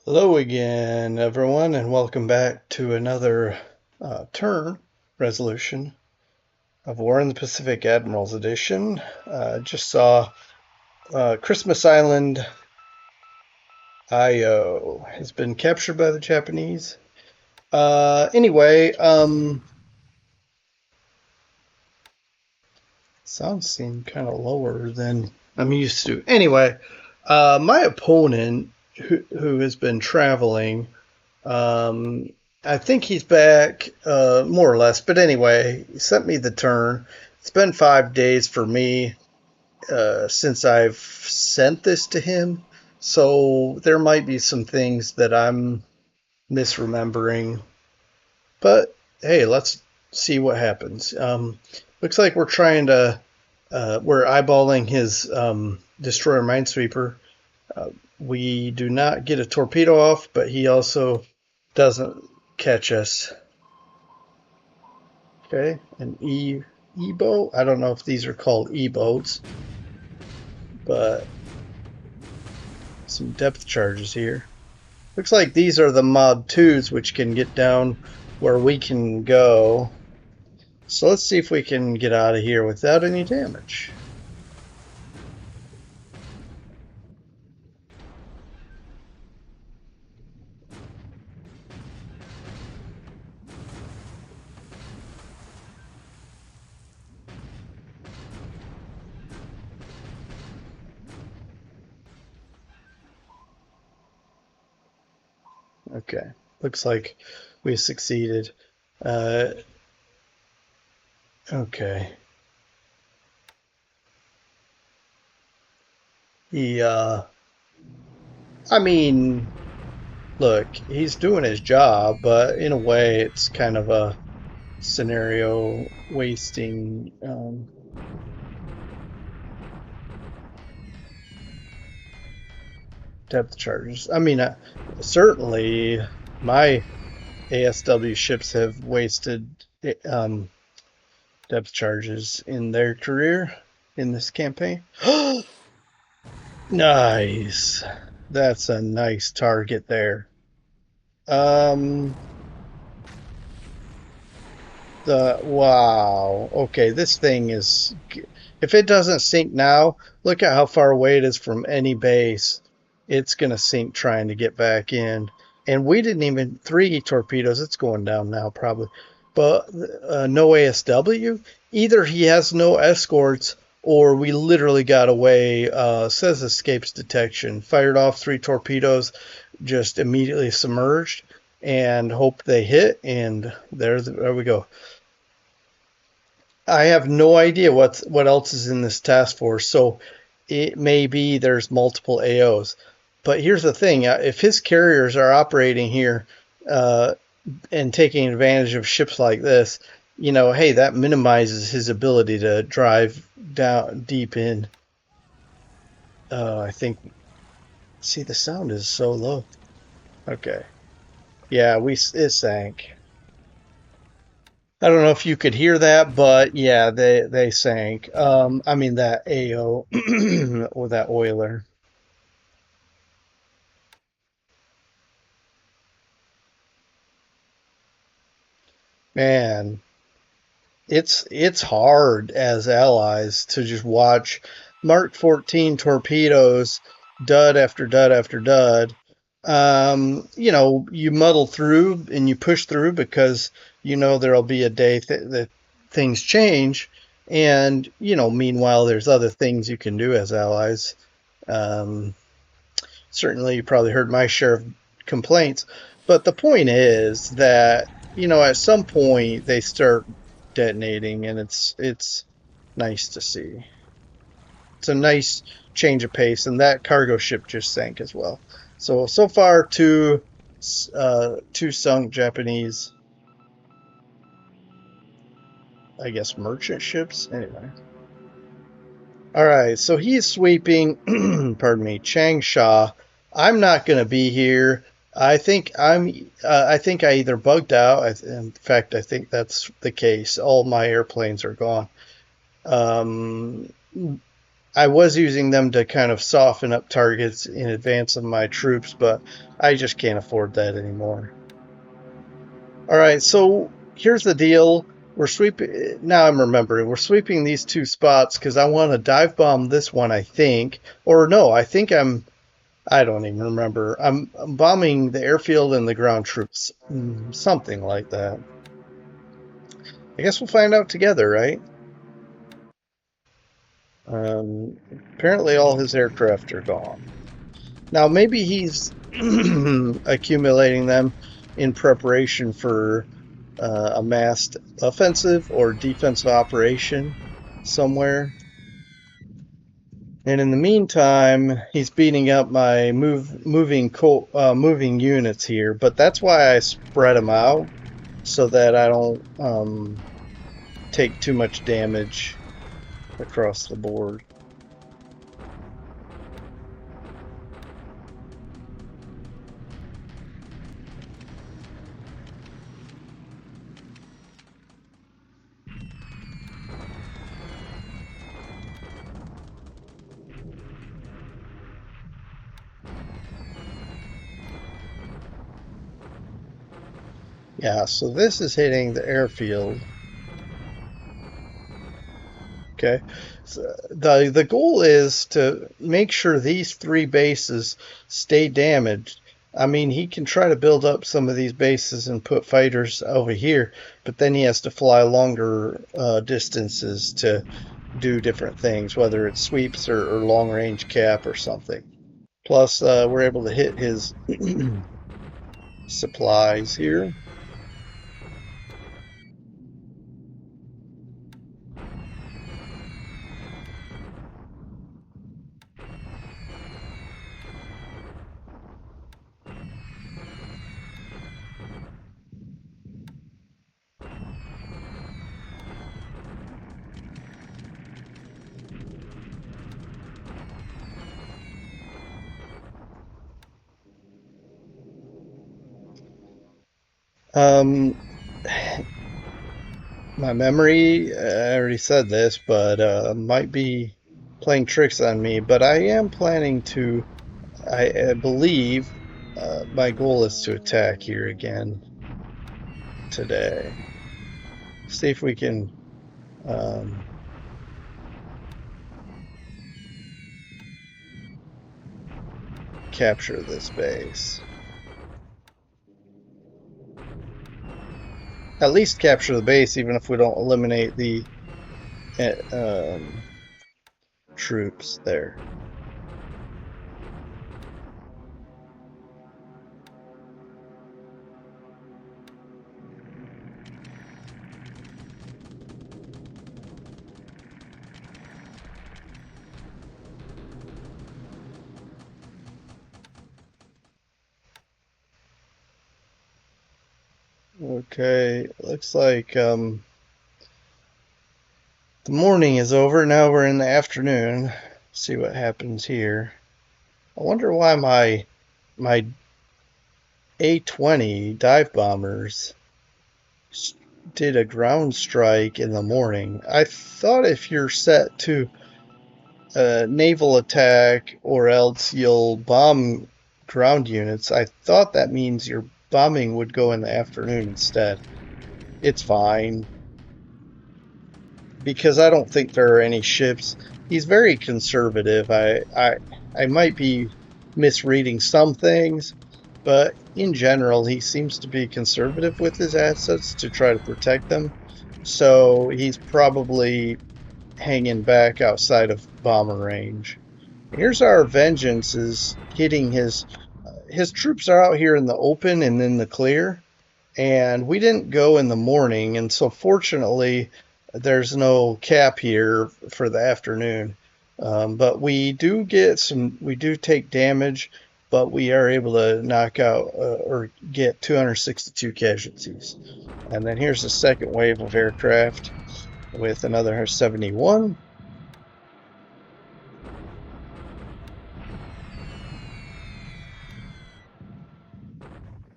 Hello again, everyone, and welcome back to another turn resolution of War in the Pacific Admirals Edition. Just saw Christmas Island IO has been captured by the Japanese. Anyway, sounds seem kind of lower than I'm used to. Anyway, my opponent, who has been traveling, Um, I think he's back, more or less. But anyway, he sent me the turn. It's been 5 days for me since I've sent this to him. So there might be some things that I'm misremembering. But hey, let's see what happens. Looks like we're eyeballing his destroyer minesweeper. We do not get a torpedo off, but he also doesn't catch us. Okay, an E-boat. I don't know if these are called E-boats, but some depth charges here. Looks like these are the Mod 2s, which can get down where we can go. So let's see if we can get out of here without any damage. Okay, looks like we succeeded. Uh, okay. He, I mean, look, he's doing his job, but in a way, it's kind of a scenario wasting depth charges. I mean, certainly my ASW ships have wasted um, depth charges in their career in this campaign. Nice. That's a nice target there. Um, wow. Okay, this thing is. If it doesn't sink now, look at how far away it is from any base. It's gonna sink trying to get back in. And we didn't even 3 torpedoes. It's going down now probably, but no ASW. Either he has no escorts, or we literally got away. Says escapes detection. Fired off 3 torpedoes, just immediately submerged, and hope they hit. And there we go. I have no idea what else is in this task force, so it may be there's multiple AOs. But here's the thing: if his carriers are operating here uh, and taking advantage of ships like this, hey, that minimizes his ability to drive down deep in. I think. See, the sound is so low. Okay, yeah, it sank. I don't know if you could hear that, but yeah, they sank. I mean that AO or that oiler. Man, it's hard as allies to just watch Mark 14 torpedoes, dud after dud after dud. You muddle through and you push through because there'll be a day that things change, and meanwhile there's other things you can do as allies. Um, Certainly, you probably heard my share of complaints, but the point is that at some point they start detonating, and it's nice to see. It's a nice change of pace, and that cargo ship just sank as well. So far, two sunk Japanese, I guess, merchant ships. Anyway, all right. So he's sweeping. Pardon me, Changsha. I'm not going to be here. I think I'm. I think I either bugged out. In fact, I think that's the case. All my airplanes are gone. Um, I was using them to kind of soften up targets in advance of my troops, but I just can't afford that anymore. All right, so here's the deal. We're sweeping. Now I'm remembering. We're sweeping these two spots because I want to dive bomb this one, I think. Or no, I think I don't even remember. I'm bombing the airfield and the ground troops. Something like that. I guess we'll find out together, right? Apparently all his aircraft are gone. Now maybe he's accumulating them in preparation for a massed offensive or defensive operation somewhere. And in the meantime, he's beating up my moving units here. But that's why I spread them out so that I don't take too much damage across the board. Yeah, so this is hitting the airfield. Okay, so the goal is to make sure these three bases stay damaged. I mean, he can try to build up some of these bases and put fighters over here, but then he has to fly longer distances to do different things, whether it's sweeps or long range cap or something. Plus, we're able to hit his supplies here. Um, my memory, I already said this, but might be playing tricks on me. But I am planning to, I believe, my goal is to attack here again today. See if we can capture this base. At least capture the base, even if we don't eliminate the troops there. Okay, looks like the morning is over. Now we're in the afternoon. See what happens here. I wonder why my A-20 dive bombers did a ground strike in the morning. I thought if you're set to naval attack or else you'll bomb ground units, I thought that means your bombing would go in the afternoon instead. It's fine, because I don't think there are any ships. He's very conservative. I might be misreading some things, but in general, he seems to be conservative with his assets to try to protect them. So he's probably hanging back outside of bomber range. Here's our vengeance is hitting his troops are out here in the open and in the clear, and we didn't go in the morning, and so fortunately there's no cap here for the afternoon. But we do take damage, but we are able to knock out or get 262 casualties. And then here's the second wave of aircraft with another 71.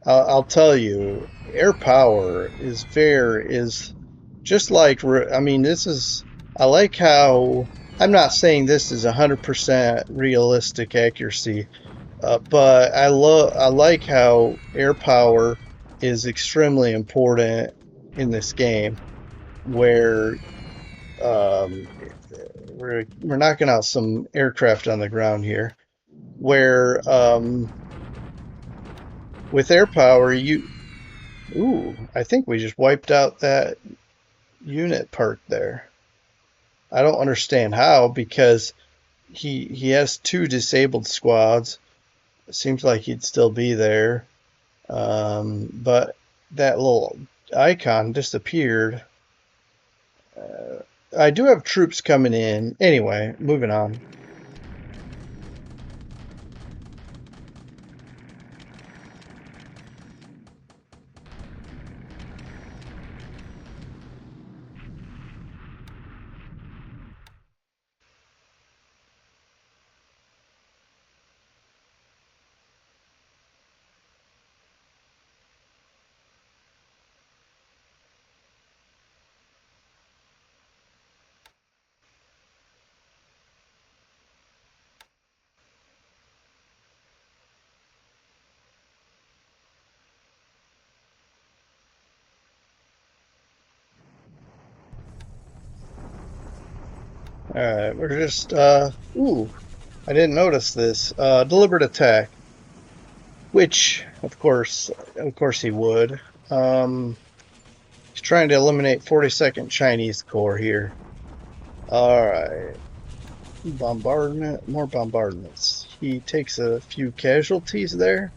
I'll tell you, air power is just like, I mean, I like how I'm not saying this is 100% realistic accuracy, but I like how air power is extremely important in this game, where um, we're knocking out some aircraft on the ground here, where with air power you. Ooh, I think we just wiped out that unit part there. I don't understand how, because he has two disabled squads. It seems like he'd still be there. But that little icon disappeared. I do have troops coming in. Anyway, moving on. All right, we're just ooh, I didn't notice this. Deliberate attack, which of course he would. He's trying to eliminate 42nd Chinese Corps here. All right. Bombardment, more bombardments. He takes a few casualties there.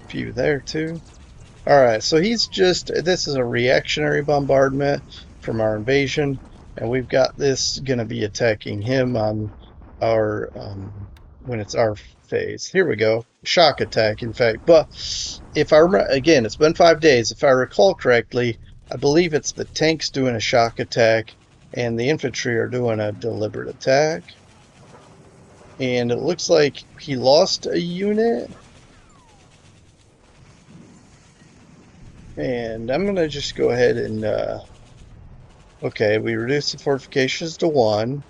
Few there too. All right, so this is a reactionary bombardment from our invasion, and we've got this going to be attacking him on our when it's our phase. Here we go, shock attack. In fact, but if I remember, again, it's been 5 days. If I recall correctly, I believe it's the tanks doing a shock attack, and the infantry are doing a deliberate attack. And it looks like he lost a unit. And I'm going to just go ahead and, okay, we reduced the fortifications to 1,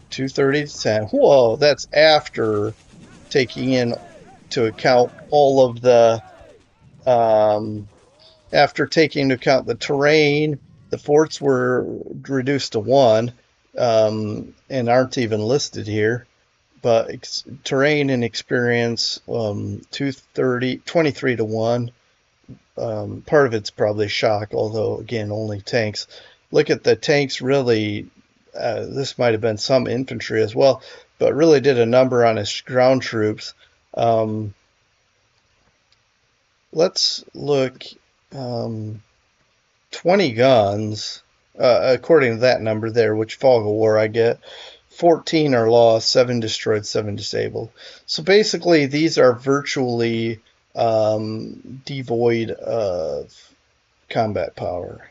230 to 10. Whoa, that's after taking into account all of the, after taking into account the terrain. The forts were reduced to 1, and aren't even listed here. But terrain and experience, 23 to 1. Part of it's probably shock, although again, only tanks. Look at the tanks, really. This might have been some infantry as well, but really did a number on his ground troops. Let's look. 20 guns, according to that number there, which Fog of War I get. 14 are lost, 7 destroyed, 7 disabled. So basically, these are virtually devoid of combat power.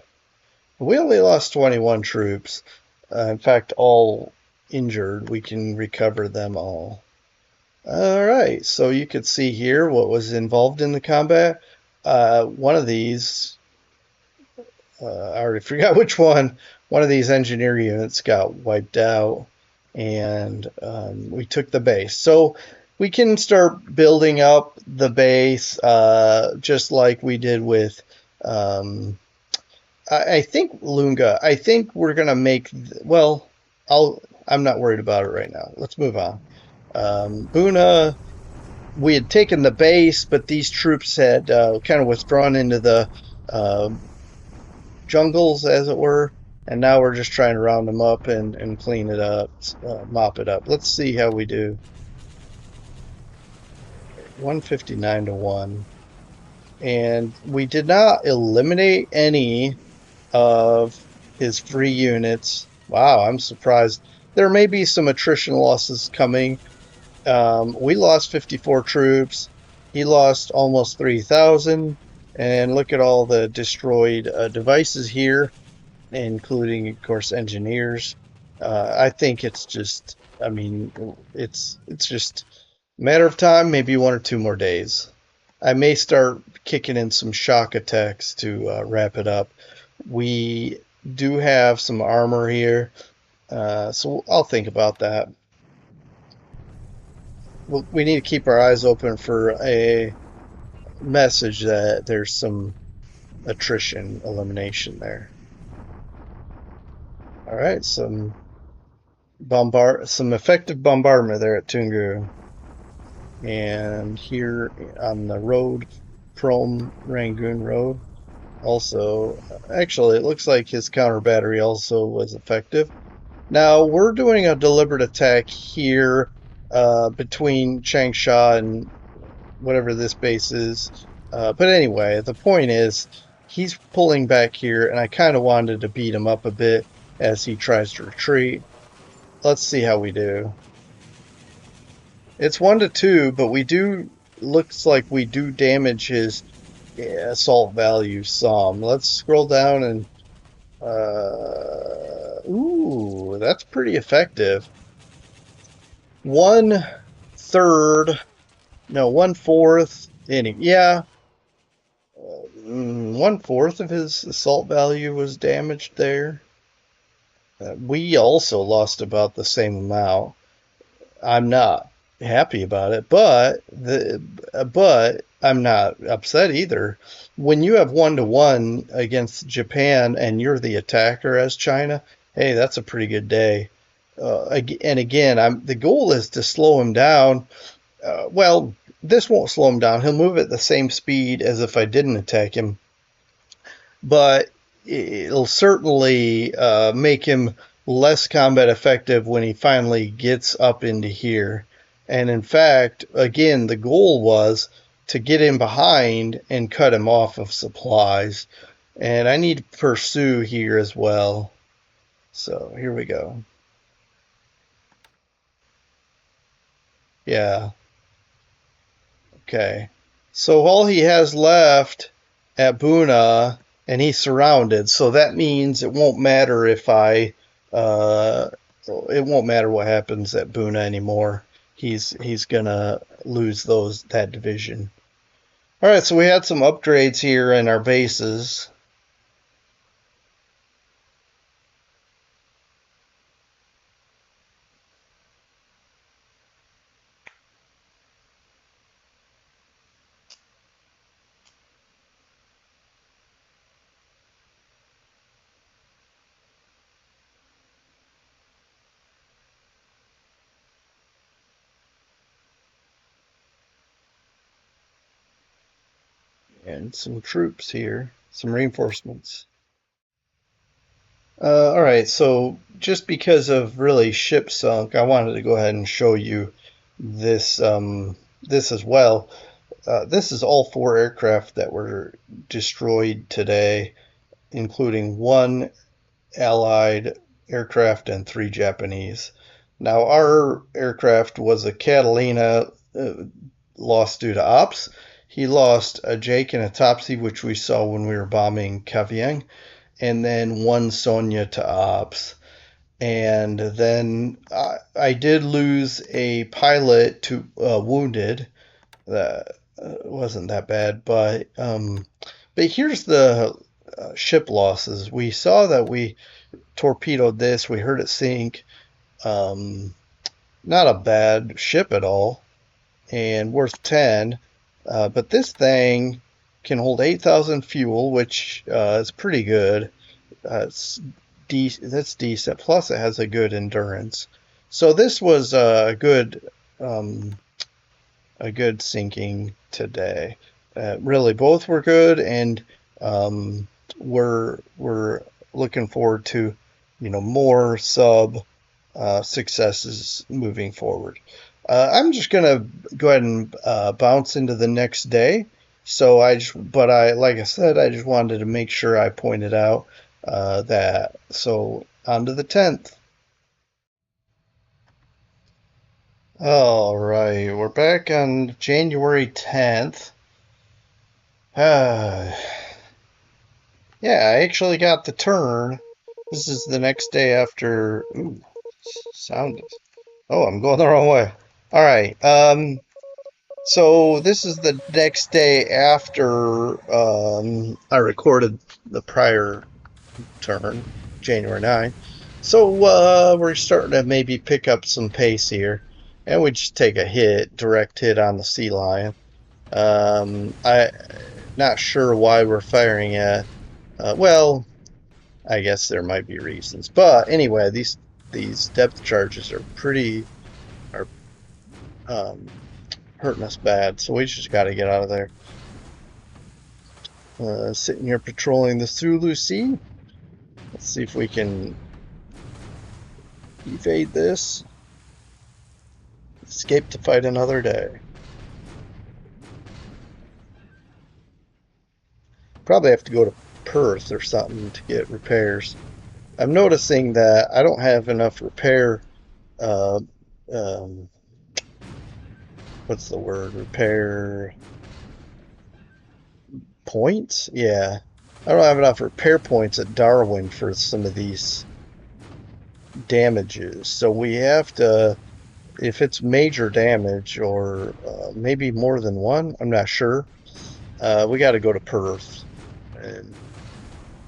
We only lost 21 troops. In fact, all injured. We can recover them all. All right, so you could see here what was involved in the combat. One of these, I already forgot which one. One of these engineer units got wiped out, and we took the base. So we can start building up the base, just like we did with, I think Lunga. I think we're gonna make. Well, I'm not worried about it right now. Let's move on. Buna. We had taken the base, but these troops had kind of withdrawn into the uh, jungles, as it were, and now we're just trying to round them up and clean it up, mop it up. Let's see how we do. 159 to 1. And we did not eliminate any of his free units. Wow, I'm surprised. There may be some attrition losses coming. We lost 54 troops. He lost almost 3,000. And look at all the destroyed devices here, including, of course, engineers. I think it's just, I mean, it's just a matter of time, maybe 1 or 2 more days. I may start kicking in some shock attacks to wrap it up. We do have some armor here, so I'll think about that. We need to keep our eyes open for a message that there's some attrition elimination there. All right, some effective bombardment there at Tungu. And here on the road, Prom Rangoon Road, also, actually, it looks like his counter battery also was effective. Now, we're doing a deliberate attack here between Changsha and whatever this base is. But anyway, the point is, he's pulling back here, and I kind of wanted to beat him up a bit as he tries to retreat. Let's see how we do. It's 1-2, but looks like we do damage his assault value some. Let's scroll down and, ooh, that's pretty effective. 1/3, no, 1/4 inning. Yeah, 1/4 of his assault value was damaged there. We also lost about the same amount. I'm not happy about it, but I'm not upset either. When you have 1-1 against Japan and you're the attacker as China, hey, that's a pretty good day. And again, the goal is to slow him down. Well, this won't slow him down. He'll move at the same speed as if I didn't attack him, but it'll certainly make him less combat effective when he finally gets up into here. And in fact, again, the goal was to get him behind and cut him off of supplies. And I need to pursue here as well. So here we go. Yeah. Okay. So all he has left at Buna, and he's surrounded. So that means it won't matter if it won't matter what happens at Buna anymore. He's gonna lose that division. All right, so we had some upgrades here in our bases. And some troops here, some reinforcements. All right, so just because of really ship sunk, I wanted to go ahead and show you this as well. This is all 4 aircraft that were destroyed today, including 1 Allied aircraft and 3 Japanese. Now, our aircraft was a Catalina lost due to ops. He lost a Jake and a Topsy, which we saw when we were bombing Kavieng, and then 1 Sonia to ops. And then I did lose a pilot to wounded. That wasn't that bad, but here's the ship losses. We saw that we torpedoed this. We heard it sink. Not a bad ship at all, and worth 10. But this thing can hold 8,000 fuel, which is pretty good. That's decent. Plus, it has a good endurance. So this was a good sinking today. Really, both were good, and we're looking forward to more sub successes moving forward. I'm just gonna go ahead and bounce into the next day. So like I said, I just wanted to make sure I pointed out that. So on to the 10th. All right, we're back on January 10th. Yeah, I actually got the turn. This is the next day after. Ooh, sound. Oh, I'm going the wrong way. All right. So this is the next day after I recorded the prior turn, January 9th. So we're starting to maybe pick up some pace here, and we just take a direct hit on the sea lion. I not sure why we're firing at. Well, I guess there might be reasons, but anyway, these depth charges are um, hurting us bad, so we just got to get out of there. Sitting here patrolling the Sulu Sea. Let's see if we can evade this. Escape to fight another day. Probably have to go to Perth or something to get repairs. I'm noticing that I don't have enough repair. Uh, um, what's the word? Repair points? Yeah. I don't have enough repair points at Darwin for some of these damages. So we have to, if it's major damage or maybe more than one, I'm not sure. We got to go to Perth and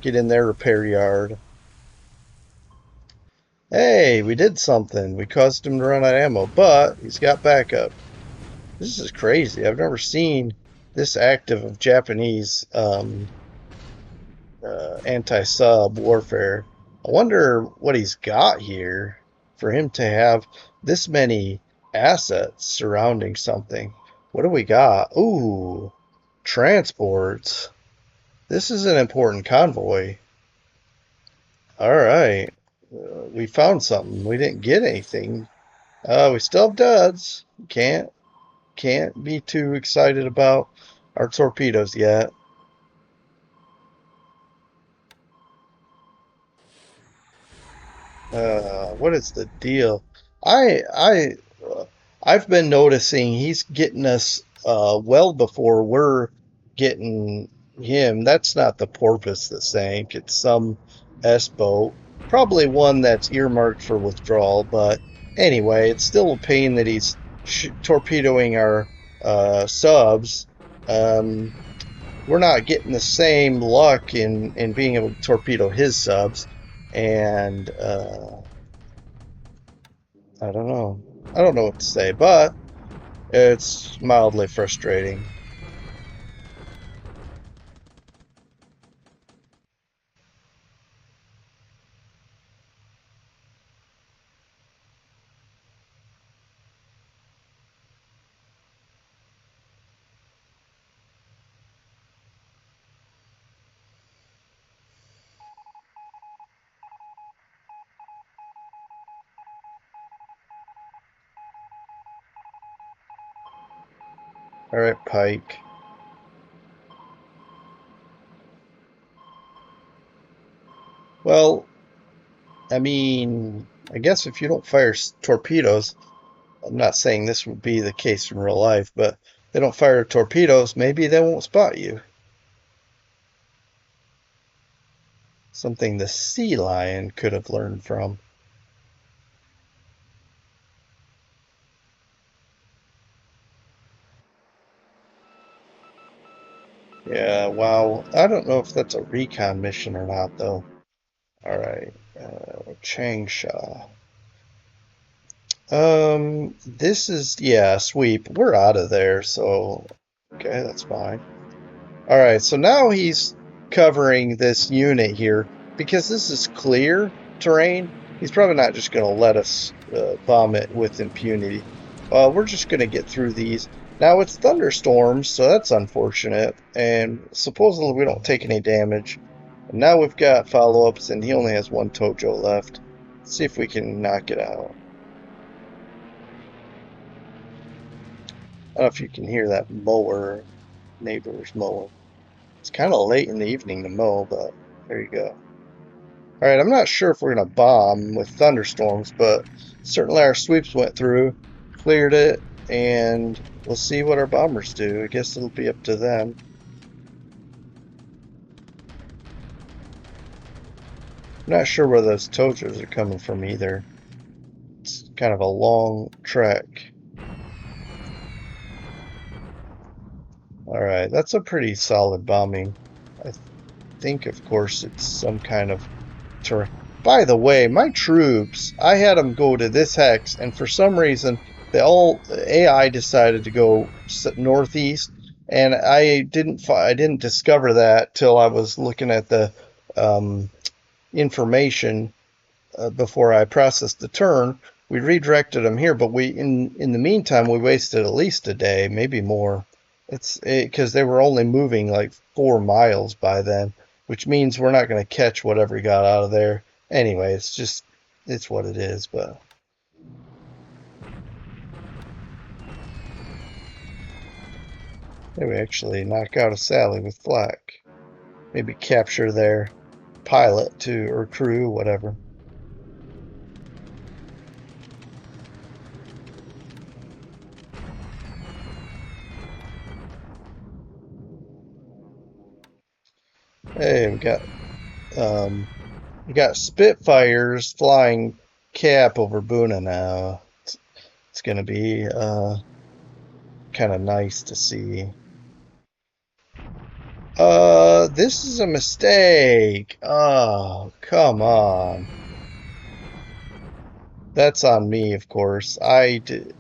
get in their repair yard. Hey, we did something. We caused him to run out of ammo, but he's got backup. This is crazy. I've never seen this active of Japanese anti-sub warfare. I wonder what he's got here for him to have this many assets surrounding something. What do we got? Ooh, transports. This is an important convoy. All right. We found something. We didn't get anything. We still have duds. Can't be too excited about our torpedoes yet. What is the deal? I I I've been noticing he's getting us well before we're getting him. That's not the Porpoise that sank. It's some S boat, probably one that's earmarked for withdrawal. But anyway, it's still a pain that he's torpedoing our subs. Um, we're not getting the same luck in being able to torpedo his subs, and I don't know. I don't know what to say, but it's mildly frustrating. All right, Pike. Well, I mean, I guess if you don't fire torpedoes, I'm not saying this would be the case in real life, but if they don't fire torpedoes, maybe they won't spot you. Something the sea lion could have learned from. Yeah, wow. I don't know if that's a recon mission or not, though. All right, Changsha. This is, yeah, sweep. We're out of there, so okay, that's fine. All right, so now he's covering this unit here because this is clear terrain. He's probably not just going to let us bomb it with impunity. We're just going to get through these. Now it's thunderstorms, so that's unfortunate, and supposedly we don't take any damage. And now we've got follow-ups, and he only has one Tojo left. Let's see if we can knock it out. I don't know if you can hear that mower, neighbor's mowing. It's kind of late in the evening to mow, but there you go. Alright, I'm not sure if we're going to bomb with thunderstorms, but certainly our sweeps went through, cleared it, and we'll see what our bombers do. I guess it'll be up to them. I'm not sure where those Tojos are coming from either. It's kind of a long trek. Alright, that's a pretty solid bombing. think, of course, it's some kind of terrain. By the way, my troops, I had them go to this hex, and for some reason, the AI decided to go northeast, and I didn't discover that till I was looking at the um, information before I processed the turn. We redirected them here, but in the meantime we wasted at least a day, maybe more. It's because they were only moving like 4 miles by then, which means we're not going to catch whatever got out of there. Anyway, it's what it is. But maybe actually knock out a Sally with flak. Maybe capture their pilot too, or crew, whatever. Hey, we got Spitfires flying cap over Buna now. It's gonna be kind of nice to see. This is a mistake. Oh, come on. That's on me, of course. I did.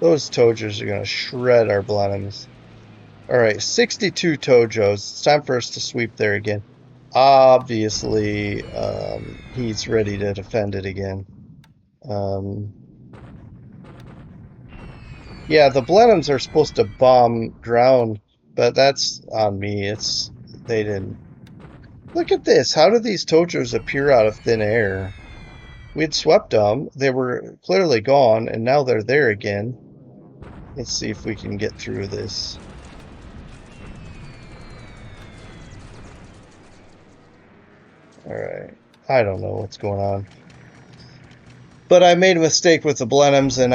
Those Tojos are gonna shred our Blenheims. All right, 62 Tojos. It's time for us to sweep there again. Obviously, he's ready to defend it again. Um, yeah, the Blenheims are supposed to bomb ground, but that's on me. They didn't. Look at this. How did these Tojos appear out of thin air? We'd swept them. They were clearly gone, and now they're there again. Let's see if we can get through this. Alright. I don't know what's going on. But I made a mistake with the Blenheims, and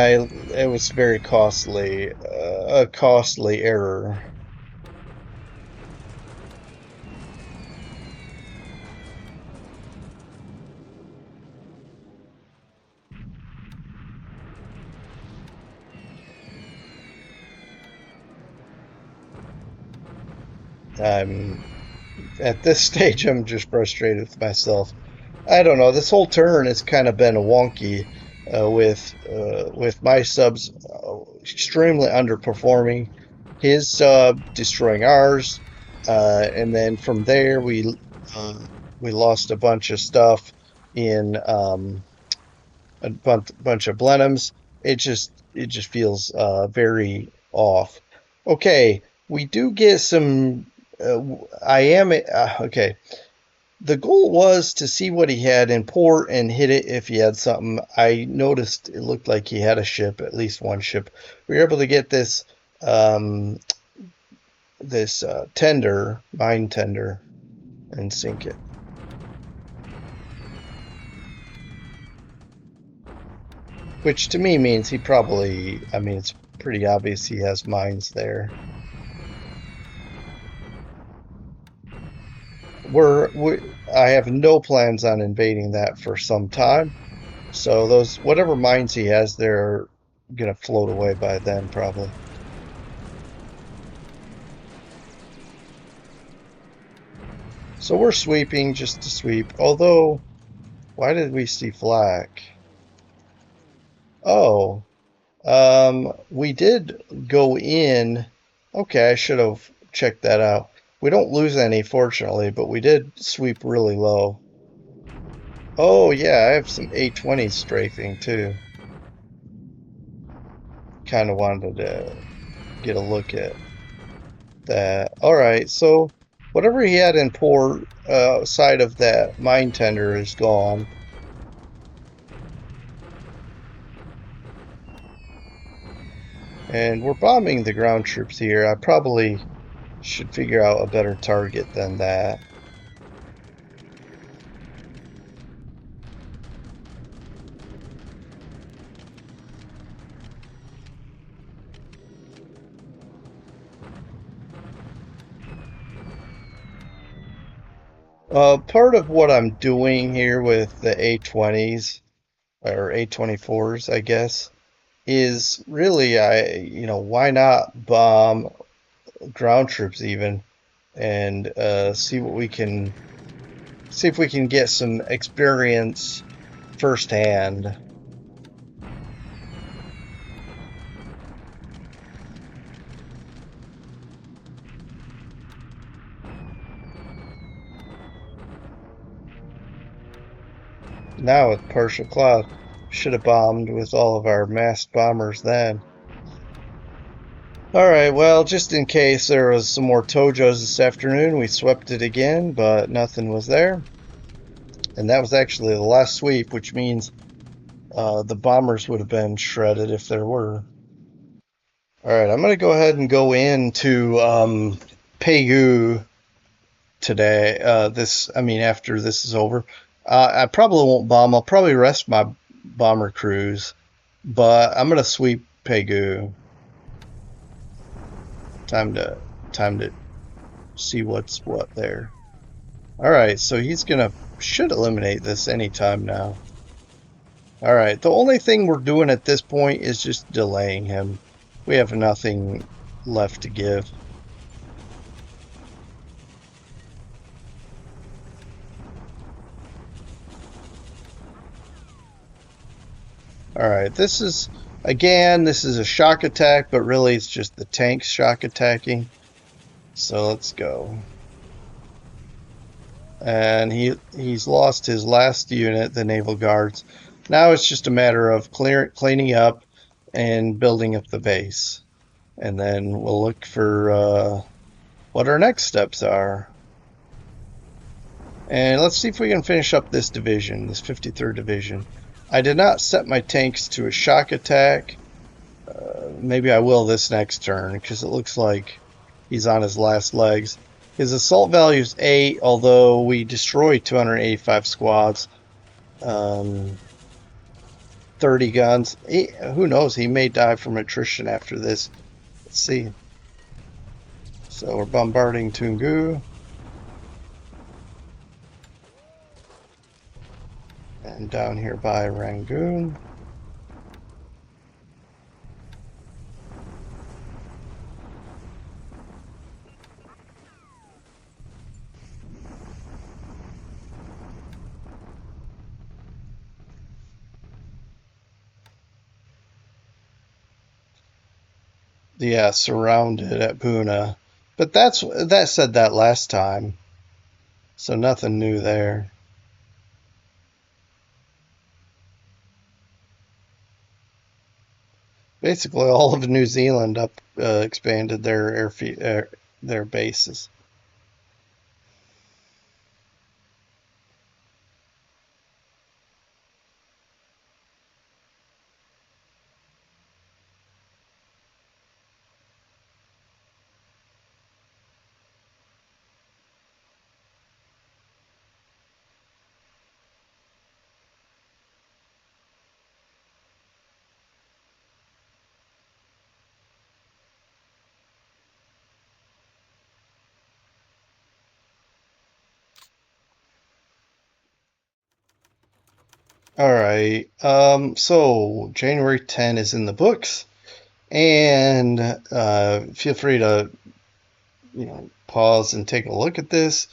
it was very costly. A costly error. I'm at this stage, I'm just frustrated with myself. I don't know. This whole turn has kind of been wonky with my subs extremely underperforming, his sub destroying ours, and then from there we lost a bunch of stuff in a bunch of Blenheims. It just feels very off. Okay, we do get some. I am okay. The goal was to see what he had in port and hit it if he had something. I noticed it looked like he had a ship, at least one ship. We were able to get this tender, mine tender, and sink it. Which to me means he probably, I mean, it's pretty obvious he has mines there. I have no plans on invading that for some time. So those whatever mines he has there are gonna float away by then probably. So we're sweeping just to sweep. Although, why did we see flak? Oh, we did go in. Okay, I should have checked that out. We don't lose any, fortunately, but we did sweep really low. Oh yeah, I have some A20 strafing too. Kind of wanted to get a look at that. All right, so whatever he had in port side of that mine tender is gone. And we're bombing the ground troops here. I probably should figure out a better target than that. Part of what I'm doing here with the A20s or A24s, I guess, is really why not bomb ground troops even? and see if we can get some experience firsthand. Now with partial cloud, should have bombed with all of our massed bombers then. Alright, well, just in case there was some more Tojos this afternoon, we swept it again, but nothing was there. And that was actually the last sweep, which means the bombers would have been shredded if there were. Alright, I'm going to go ahead and go into Pegu today. After this is over. I probably won't bomb. I'll probably rest my bomber crews, but I'm going to sweep Pegu. Time to see what's what there. Alright, so he's should eliminate this anytime now. Alright, the only thing we're doing at this point is just delaying him. We have nothing left to give. Alright, this is a shock attack, but really it's just the tanks shock attacking. So let's go. And he's lost his last unit, the Naval Guards. Now it's just a matter of cleaning up and building up the base. And then we'll look for what our next steps are. And let's see if we can finish up this division, this 53rd Division. I did not set my tanks to a shock attack. Maybe I will this next turn, because it looks like he's on his last legs. His assault value is 8, although we destroyed 285 squads. 30 guns. Who knows? He may die from attrition after this. Let's see. So we're bombarding Tungu. And down here by Rangoon. Yeah, surrounded at Puna. But that said that last time. So nothing new there. Basically, all of New Zealand expanded their their bases. All right. So January 10 is in the books, and feel free to pause and take a look at this.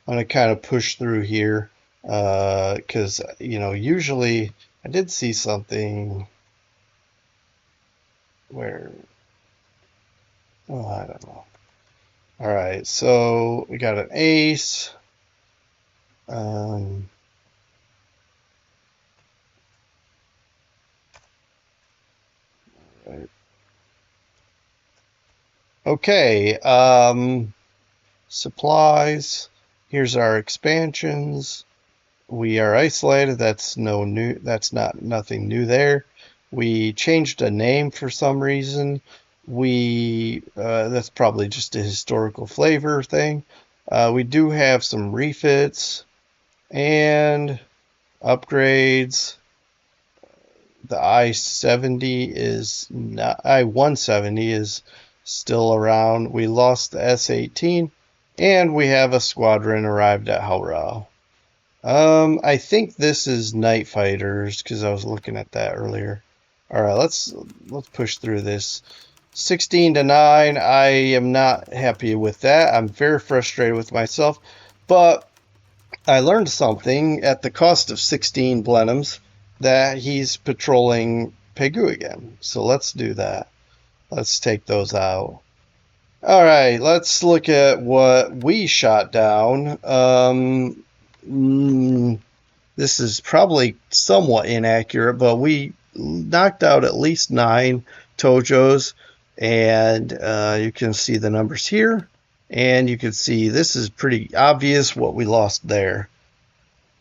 I'm gonna kind of push through here because usually I did see something where I don't know. All right, so we got an ace. Right. Okay, supplies. Here's our expansions. We are isolated. That's nothing new there. We changed a name for some reason. That's probably just a historical flavor thing. We do have some refits and upgrades. The I-170 is still around. We lost the S-18, and we have a squadron arrived at Haurao. I think this is night fighters because I was looking at that earlier. All right, let's push through this. 16 to 9. I am not happy with that. I'm very frustrated with myself, but I learned something at the cost of 16 Blenheims that he's patrolling Pegu again. So let's do that. Let's take those out. All right, let's look at what we shot down. This is probably somewhat inaccurate, but we knocked out at least 9 Tojos, and you can see the numbers here, and you can see this is pretty obvious what we lost there.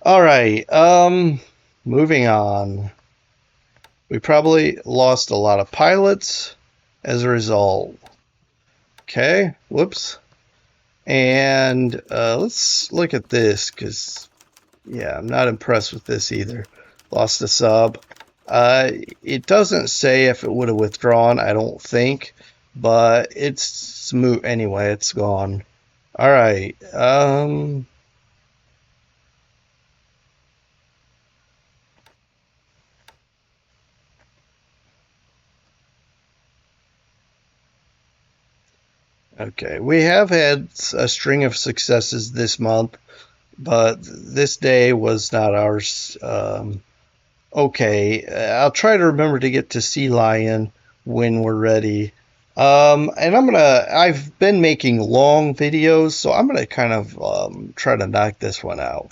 All right, moving on. We probably lost a lot of pilots as a result. Okay, whoops. And let's look at this, because, yeah, I'm not impressed with this either. Lost a sub. It doesn't say if it would have withdrawn, I don't think, but it's moot anyway. It's gone. All right. Okay, we have had a string of successes this month, but this day was not ours. Okay, I'll try to remember to get to Sea Lion when we're ready. And I've been making long videos, so I'm gonna kind of try to knock this one out.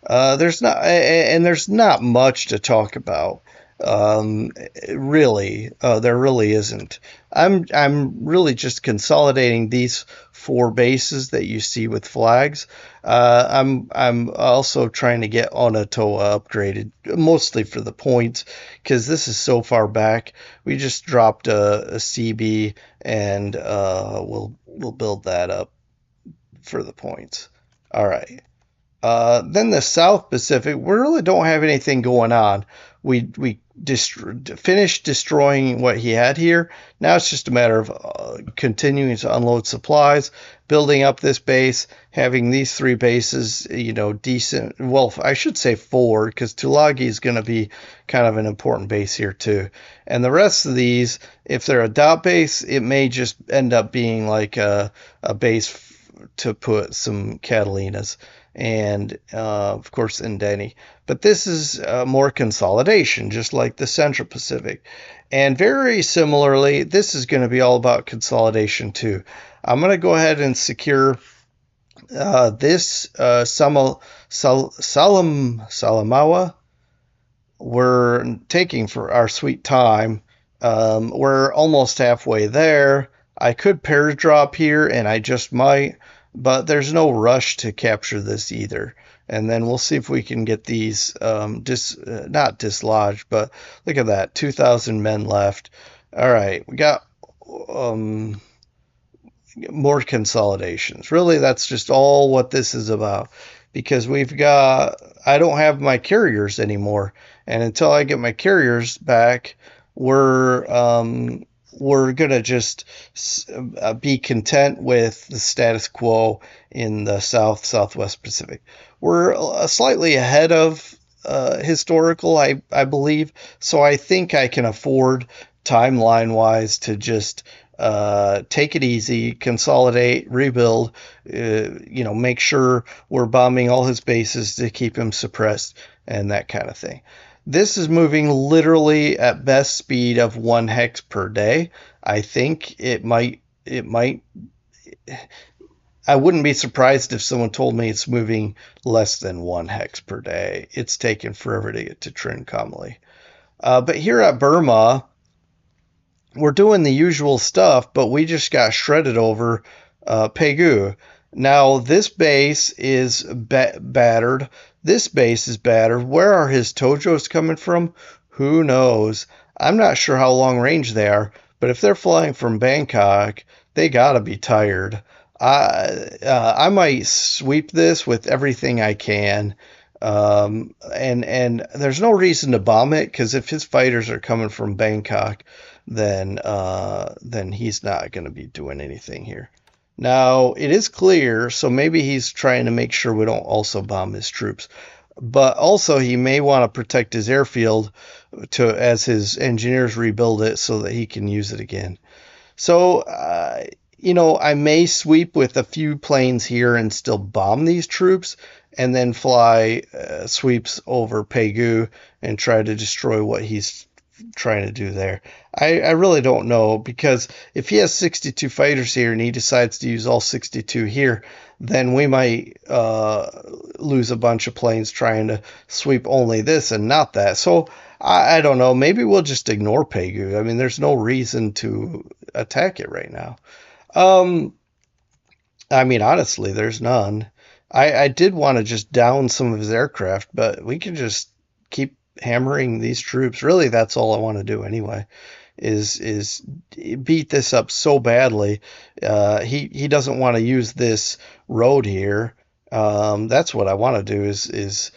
There's not much to talk about. Really, there really isn't. I'm really just consolidating these 4 bases that you see with flags. I'm also trying to get Onatoa upgraded, mostly for the points, because this is so far back. We just dropped a CB, and we'll build that up for the points. All right. Then the South Pacific, we really don't have anything going on. We finished destroying what he had here. Now it's just a matter of continuing to unload supplies, building up this base, having these 3 bases, decent. Well, I should say 4, because Tulagi is going to be kind of an important base here too. And the rest of these, if they're a dot base, it may just end up being like a base to put some Catalinas and of course Indeni. But this is more consolidation, just like the Central Pacific. And very similarly, this is going to be all about consolidation too. I'm going to go ahead and secure this Salamawa. We're taking for our sweet time. We're almost halfway there. I could pair drop here, and I just might, but there's no rush to capture this either. And then we'll see if we can get these not dislodged, but look at that, 2,000 men left. All right, we got more consolidations. Really, that's just all what this is about, because I don't have my carriers anymore, and until I get my carriers back, we're gonna just be content with the status quo in the Southwest Pacific. We're slightly ahead of historical, I believe, so I think I can afford timeline wise to just take it easy, consolidate, rebuild, make sure we're bombing all his bases to keep him suppressed and that kind of thing. This is moving literally at best speed of 1 hex per day. I think it might, I wouldn't be surprised if someone told me it's moving less than 1 hex per day. It's taken forever to get to Trincomalee. But here at Burma, we're doing the usual stuff, but we just got shredded over Pegu. Now, this base is battered. This base is battered. Where are his Tojos coming from? Who knows? I'm not sure how long range they are, but if they're flying from Bangkok, they gotta be tired. I might sweep this with everything I can. And there's no reason to bomb it, because if his fighters are coming from Bangkok, then he's not going to be doing anything here. Now, it is clear, so maybe he's trying to make sure we don't also bomb his troops. But also, he may want to protect his airfield as his engineers rebuild it so that he can use it again. So, I may sweep with a few planes here and still bomb these troops, and then fly sweeps over Pegu and try to destroy what he's trying to do there. I really don't know, because if he has 62 fighters here and he decides to use all 62 here, then we might lose a bunch of planes trying to sweep only this and not that. So I don't know. Maybe we'll just ignore Pegu. I mean, there's no reason to attack it right now. Um, I mean, honestly, there's none. I did want to just down some of his aircraft, but we can just keep hammering these troops. Really, that's all I want to do anyway. Is beat this up so badly. He doesn't want to use this road here. That's what I want to do is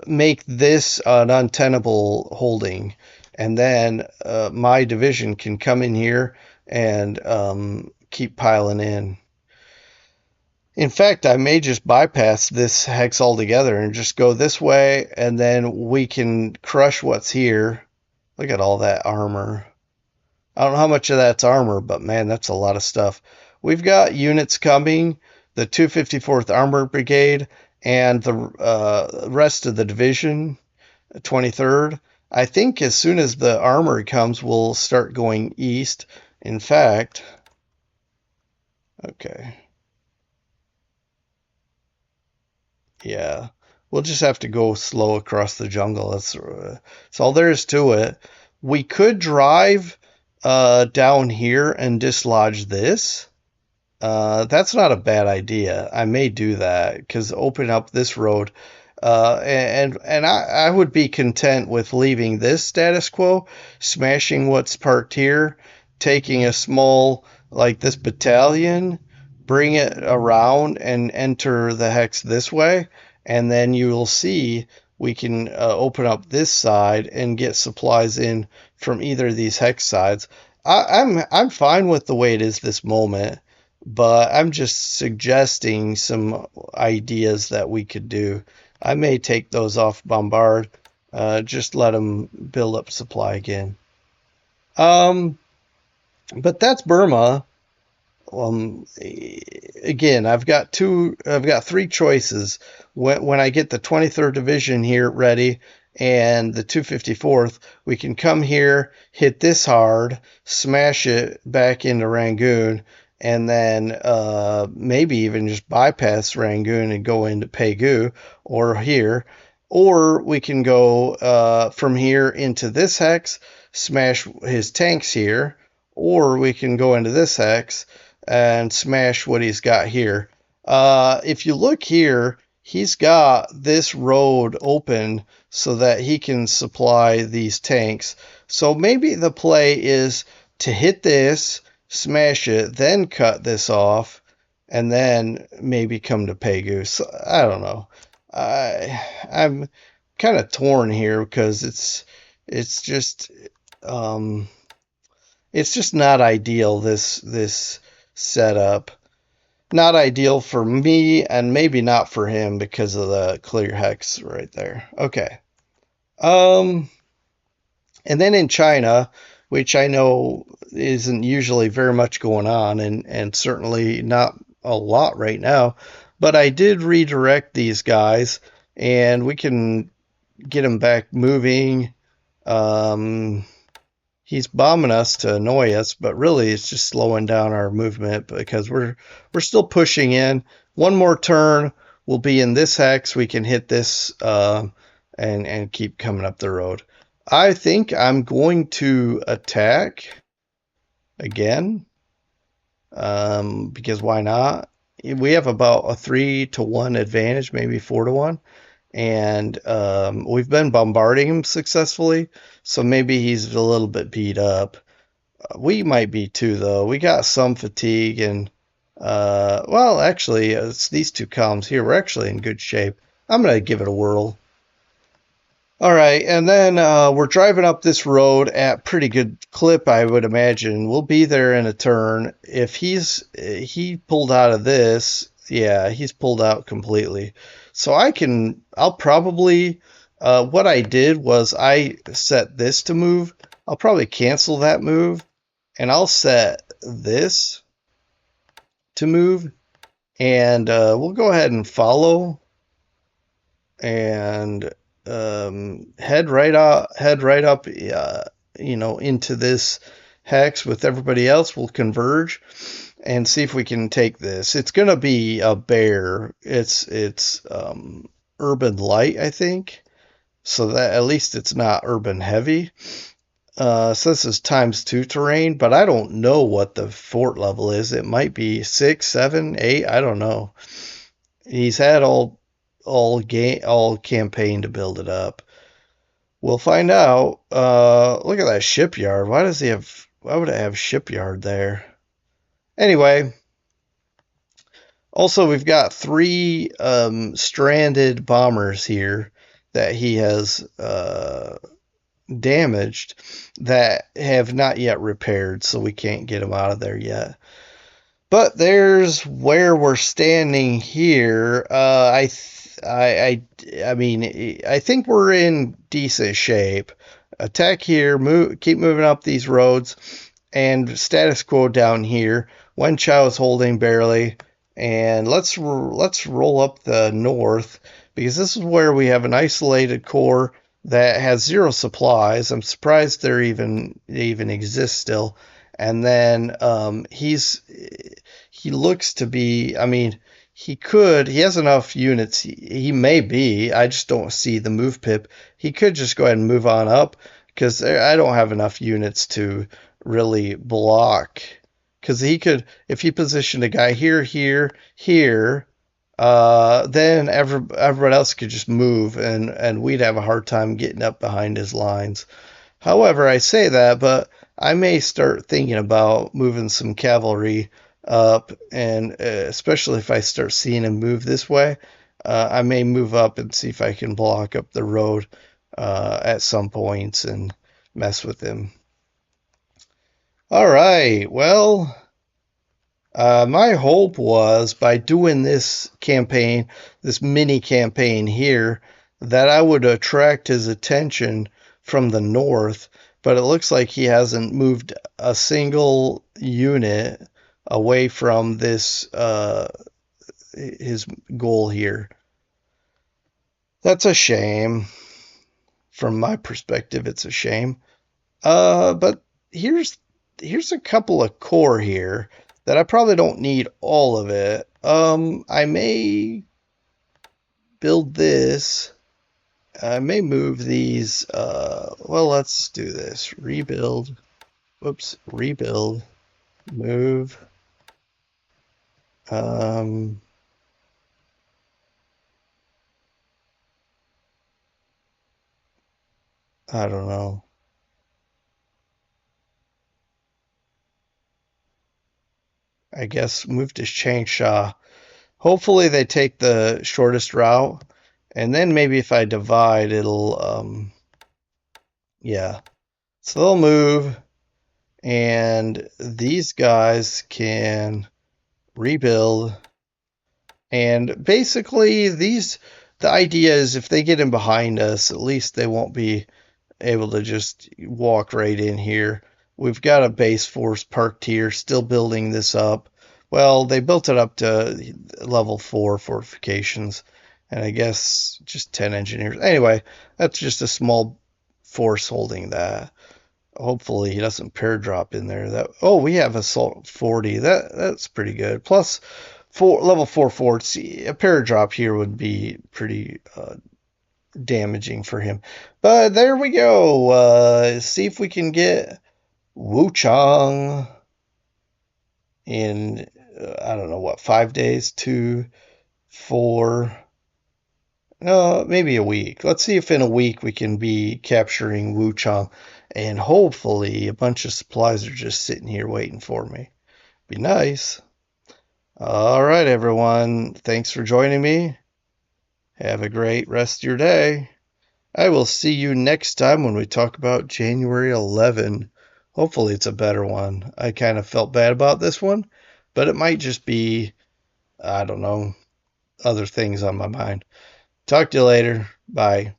make this an untenable holding, and then my division can come in here and keep piling in. In fact, I may just bypass this hex altogether and just go this way, and then we can crush what's here. Look at all that armor. I don't know how much of that's armor, but man, that's a lot of stuff. We've got units coming, the 254th Armored Brigade and the rest of the division, 23rd. I think as soon as the armory comes, we'll start going east. In fact, okay. Yeah, we'll just have to go slow across the jungle. That's all there is to it. We could drive down here and dislodge this. That's not a bad idea. I may do that because open up this road. And I would be content with leaving this status quo, smashing what's parked here, taking a small, like this battalion, bring it around and enter the hex this way, and then you will see we can open up this side and get supplies in from either of these hex sides. I'm fine with the way it is this moment, but I'm just suggesting some ideas that we could do. I may take those off bombard, just let them build up supply again. Um, but that's Burma. Again, I've got three choices. When I get the 23rd Division here ready and the 254th, we can come here, hit this hard, smash it back into Rangoon, and then maybe even just bypass Rangoon and go into Pegu or here. Or we can go from here into this hex, smash his tanks here, or we can go into this hex and smash what he's got here. If you look here, he's got this road open so that he can supply these tanks. So maybe the play is to hit this, smash it, then cut this off, and then maybe come to Pegu. So, I don't know. I'm kind of torn here because it's just it's just not ideal, this setup. Not ideal for me, and maybe not for him because of the clear hex right there. Okay. And then in China, which I know isn't usually very much going on, and certainly not a lot right now, but I did redirect these guys, and we can get them back moving. He's bombing us to annoy us, but really it's just slowing down our movement because we're still pushing in. One more turn, we'll be in this hex. We can hit this and keep coming up the road. I think I'm going to attack again because why not? We have about a 3-to-1 advantage, maybe 4-to-1. And we've been bombarding him successfully, so maybe he's a little bit beat up. We might be too, though. We got some fatigue, and well, actually, it's these two columns here. We're actually in good shape. I'm gonna give it a whirl. All right, and then we're driving up this road at pretty good clip, I would imagine. We'll be there in a turn. If he pulled out of this, yeah, he's pulled out completely. So I'll probably, what I did was I set this to move. I'll probably cancel that move And I'll set this to move, and we'll go ahead and follow and head right up, into this hex with everybody else. We'll converge and see if we can take this. It's gonna be a bear. It's urban light, I think, so that at least it's not urban heavy. So this is times 2 terrain, but I don't know what the fort level is. It might be 6, 7, 8. I don't know. He's had all campaign to build it up. We'll find out. Look at that shipyard. Why would it have shipyard there? Anyway, also we've got 3 stranded bombers here that he has damaged that have not yet repaired, so we can't get them out of there yet. But there's where we're standing here. I mean, I think we're in decent shape. Attack here, keep moving up these roads, and status quo down here. Wen Chao is holding barely, and let's roll up the north because this is where we have an isolated core that has 0 supplies. I'm surprised they even exist still. And then he looks to be, I mean, he has enough units. He may be, I just don't see the move pip. He could just go ahead and move on up because I don't have enough units to really block. Because he could, if he positioned a guy here, here, then everyone else could just move and we'd have a hard time getting up behind his lines. However, I say that, but I may start thinking about moving some cavalry up, and especially if I start seeing him move this way, I may move up and see if I can block up the road at some points and mess with him. All right, well, my hope was by doing this campaign, this mini campaign here, that I would attract his attention from the north, but it looks like he hasn't moved a single unit away from this his goal here. That's a shame. From my perspective, it's a shame. But here's a couple of core here that I probably don't need all of it. I may build this. I may move these. Well, let's do this. Rebuild. Whoops. Rebuild. Move. I don't know. I guess move to Changsha. Hopefully they take the shortest route, and then maybe if I divide, it'll yeah. So they'll move, and these guys can rebuild. And basically, the idea is if they get in behind us, at least they won't be able to just walk right in here. We've got a base force parked here, still building this up. Well, they built it up to level 4 fortifications, and I guess just 10 engineers. Anyway, that's just a small force holding that. Hopefully he doesn't pair drop in there. We have assault 40. That's pretty good. Plus level 4 forts. A pair drop here would be pretty damaging for him. But there we go. See if we can get Wuchang in I don't know what, 5 days, 2, 4. No, maybe a week. Let's see if in a week we can be capturing Wuchang, and hopefully a bunch of supplies are just sitting here waiting for me. Be nice. All right, everyone. Thanks for joining me. Have a great rest of your day. I will see you next time when we talk about January 11. Hopefully it's a better one. I kind of felt bad about this one, but it might just be, I don't know, other things on my mind. Talk to you later. Bye.